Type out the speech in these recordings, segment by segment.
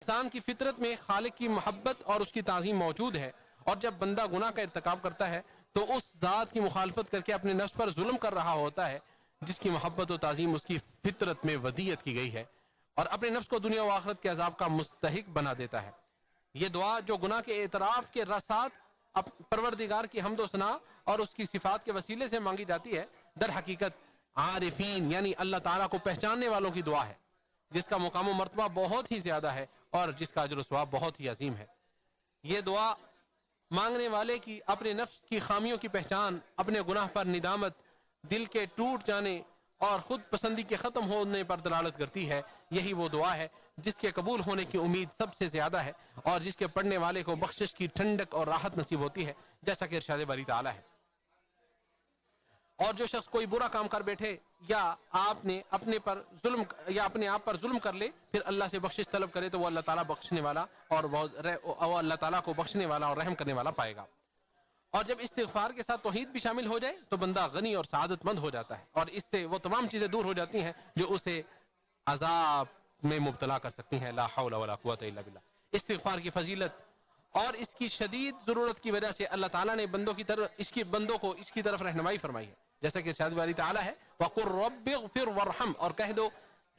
انسان کی فطرت میں خالق کی محبت اور اس کی تعظیم موجود ہے، اور جب بندہ گناہ کا ارتکاب کرتا ہے تو اس ذات کی مخالفت کر کے اپنے نفس پر ظلم کر رہا ہوتا ہے جس کی محبت و تعظیم اس کی فطرت میں ودیت کی گئی ہے، اور اپنے نفس کو دنیا و آخرت کے عذاب کا مستحق بنا دیتا ہے۔ یہ دعا جو گناہ کے اعتراف کے ساتھ پروردگار کی حمد و ثنا اور اس کی صفات کے وسیلے سے مانگی جاتی ہے، در حقیقت عارفین یعنی اللہ تعالیٰ کو پہچاننے والوں کی دعا ہے، جس کا مقام و مرتبہ بہت ہی زیادہ ہے اور جس کا اجر و ثواب بہت ہی عظیم ہے۔ یہ دعا مانگنے والے کی اپنے نفس کی خامیوں کی پہچان، اپنے گناہ پر ندامت، دل کے ٹوٹ جانے اور خود پسندی کے ختم ہونے پر دلالت کرتی ہے۔ یہی وہ دعا ہے جس کے قبول ہونے کی امید سب سے زیادہ ہے اور جس کے پڑھنے والے کو بخشش کی ٹھنڈک اور راحت نصیب ہوتی ہے، جیسا کہ ارشاد باری تعالیٰ ہے۔ اور جو شخص کوئی برا کام کر بیٹھے یا آپ نے اپنے پر ظلم یا اپنے آپ پر ظلم کر لے، پھر اللہ سے بخشش طلب کرے تو وہ اللہ تعالیٰ بخشنے والا اور وہ اللہ تعالیٰ کو بخشنے والا اور رحم کرنے والا پائے گا۔ اور جب استغفار کے ساتھ توحید بھی شامل ہو جائے تو بندہ غنی اور سعادت مند ہو جاتا ہے، اور اس سے وہ تمام چیزیں دور ہو جاتی ہیں جو اسے عذاب میں مبتلا کر سکتی ہیں۔ لا حول ولا قوت الا باللہ۔ استغفار کی فضیلت اور اس کی شدید ضرورت کی وجہ سے اللہ تعالیٰ نے بندوں کو اس کی طرف رہنمائی فرمائی ہے، جیسا کہ ارشاد باری تعالیٰ ہے وَقُلْ رَبِّ اغْفِرْ وَارْحَمْ، اور کہہ دو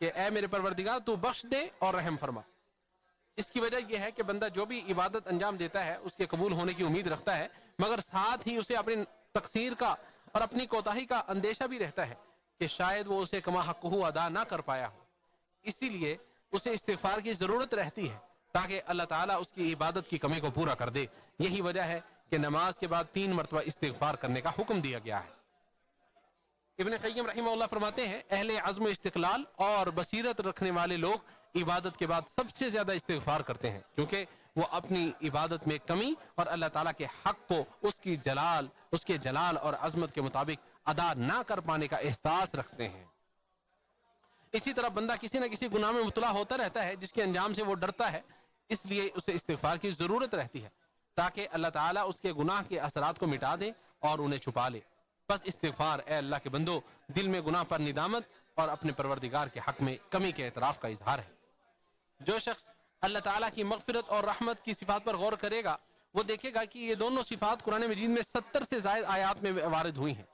کہ اے میرے پروردگار تو بخش دے اور رحم فرما۔ اس کی وجہ یہ ہے کہ بندہ جو بھی عبادت انجام دیتا ہے اس کے قبول ہونے کی امید رکھتا ہے، مگر ساتھ ہی اسے اپنی تقصیر کا اور اپنی کوتاہی کا اندیشہ بھی رہتا ہے کہ شاید وہ اسے کما حقہ ادا نہ کر پایا ہو، اسی لیے اسے استغفار کی ضرورت رہتی ہے تاکہ اللہ تعالیٰ اس کی عبادت کی کمی کو پورا کر دے۔ یہی وجہ ہے کہ نماز کے بعد 3 مرتبہ استغفار کرنے کا حکم دیا گیا ہے۔ ابن قیم رحمہ اللہ فرماتے ہیں اہل عزم و استقلال اور بصیرت رکھنے والے لوگ عبادت کے بعد سب سے زیادہ استغفار کرتے ہیں، کیونکہ وہ اپنی عبادت میں کمی اور اللہ تعالیٰ کے حق کو اس کے جلال اور عظمت کے مطابق ادا نہ کر پانے کا احساس رکھتے ہیں۔ اسی طرح بندہ کسی نہ کسی گناہ میں مبتلا ہوتا رہتا ہے جس کے انجام سے وہ ڈرتا ہے، اس لیے اسے استغفار کی ضرورت رہتی ہے تاکہ اللہ تعالیٰ اس کے گناہ کے اثرات کو مٹا دے اور انہیں چھپا لے۔ بس استغفار اے اللہ کے بندو دل میں گناہ پر ندامت اور اپنے پروردگار کے حق میں کمی کے اعتراف کا اظہار ہے۔ جو شخص اللہ تعالیٰ کی مغفرت اور رحمت کی صفات پر غور کرے گا وہ دیکھے گا کہ یہ دونوں صفات قرآن مجید میں 70 سے زائد آیات میں وارد ہوئی ہیں،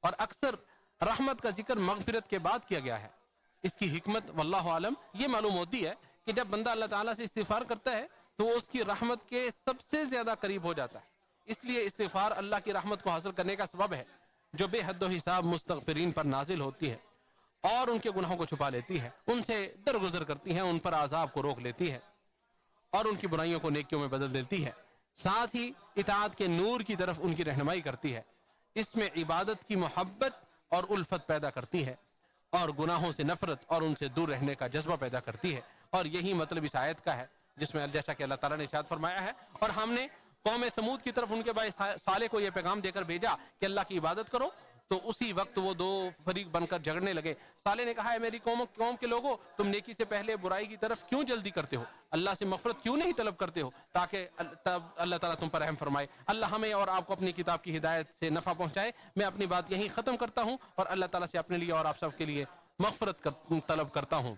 اور اکثر رحمت کا ذکر مغفرت کے بعد کیا گیا ہے۔ اس کی حکمت واللہ عالم یہ معلوم ہوتی ہے کہ جب بندہ اللہ تعالیٰ سے استغفار کرتا ہے تو وہ اس کی رحمت کے سب سے زیادہ قریب ہو جاتا ہے۔ اس لیے استغفار اللہ کی رحمت کو حاصل کرنے کا سبب ہے جو بے حد و حساب مستغفرین پر نازل ہوتی ہے اور ان کے گناہوں کو چھپا لیتی ہے، ان سے درگزر کرتی ہے، ان پر عذاب کو روک لیتی ہے اور ان کی برائیوں کو نیکیوں میں بدل دیتی ہے، ساتھ ہی اطاعت کے نور کی طرف ان کی رہنمائی کرتی ہے، اس میں عبادت کی محبت اور الفت پیدا کرتی ہے اور گناہوں سے نفرت اور ان سے دور رہنے کا جذبہ پیدا کرتی ہے۔ اور یہی مطلب اس آیت کا ہے جس میں جیسا کہ اللہ تعالیٰ نے ارشاد فرمایا ہے اور ہم نے قوم سمود کی طرف ان کے بھائی صالح کو یہ پیغام دے کر بھیجا کہ اللہ کی عبادت کرو، تو اسی وقت وہ 2 فریق بن کر جھگڑنے لگے۔ صالح نے کہا ہے میری قوم کے لوگوں تم نیکی سے پہلے برائی کی طرف کیوں جلدی کرتے ہو، اللہ سے مغفرت کیوں نہیں طلب کرتے ہو تاکہ اللہ تعالیٰ تم پر رحم فرمائے۔ اللہ ہمیں اور آپ کو اپنی کتاب کی ہدایت سے نفع پہنچائے۔ میں اپنی بات یہیں ختم کرتا ہوں اور اللہ تعالیٰ سے اپنے لیے اور آپ سب کے لیے مغفرت طلب کرتا ہوں۔